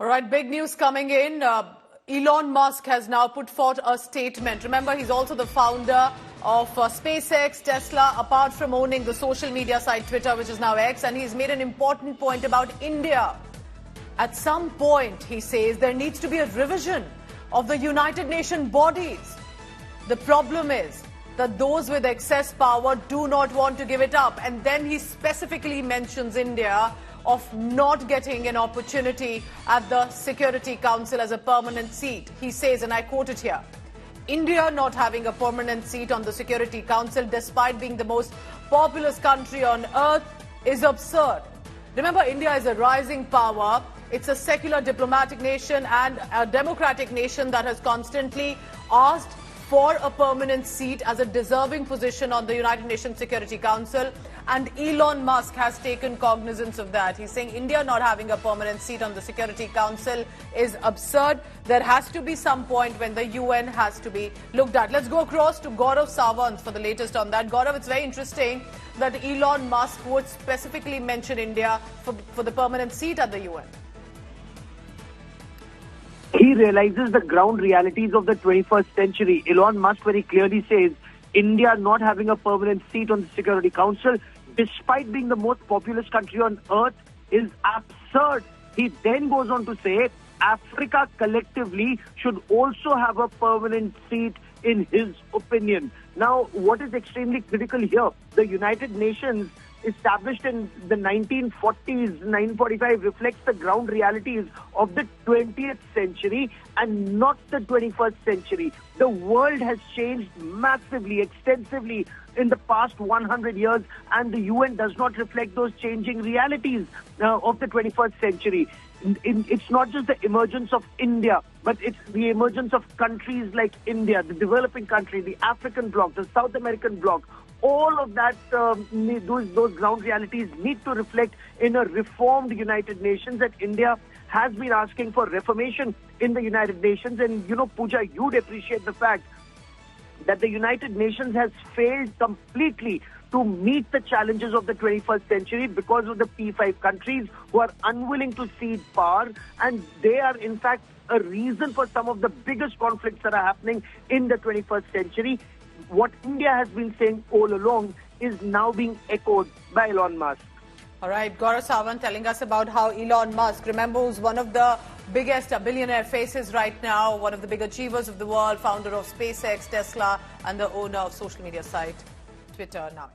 All right, big news coming in. Elon Musk has now put forth a statement. Remember, he's also the founder of SpaceX, Tesla, apart from owning the social media site Twitter, which is now X, and he's made an important point about India. At some point, he says, there needs to be a revision of the United Nations bodies. The problem is that those with excess power do not want to give it up. And then he specifically mentions India of not getting an opportunity at the Security Council as a permanent seat. He says, and I quote it here, India not having a permanent seat on the Security Council despite being the most populous country on earth is absurd. Remember, India is a rising power. It's a secular diplomatic nation and a democratic nation that has constantly asked for a permanent seat as a deserving position on the United Nations Security Council, and Elon Musk has taken cognizance of that. He's saying India not having a permanent seat on the Security Council is absurd. There has to be some point when the UN has to be looked at. Let's go across to Gaurav Sawant for the latest on that. Gaurav, it's very interesting that Elon Musk would specifically mention India for the permanent seat at the UN. He realizes the ground realities of the 21st century. Elon Musk very clearly says India not having a permanent seat on the Security Council, despite being the most populous country on earth, is absurd. He then goes on to say Africa collectively should also have a permanent seat in his opinion. Now, what is extremely critical here, the United Nations established in the 1940s, 1945, reflects the ground realities of the 20th century and not the 21st century. The world has changed massively, extensively in the past 100 years, and the UN does not reflect those changing realities of the 21st century. It's not just the emergence of India, but it's the emergence of countries like India, the developing country, the African bloc, the South American bloc. All of that, those ground realities need to reflect in a reformed United Nations, that India has been asking for reformation in the United Nations. And, you know, Pooja, you'd appreciate the fact that the United Nations has failed completely to meet the challenges of the 21st century because of the P5 countries who are unwilling to cede power. And they are, in fact, a reason for some of the biggest conflicts that are happening in the 21st century. What India has been saying all along is now being echoed by Elon Musk. All right, Gaurav Sawant telling us about how Elon Musk, remember, who's one of the biggest billionaire faces right now, one of the big achievers of the world, founder of SpaceX, Tesla, and the owner of social media site Twitter now.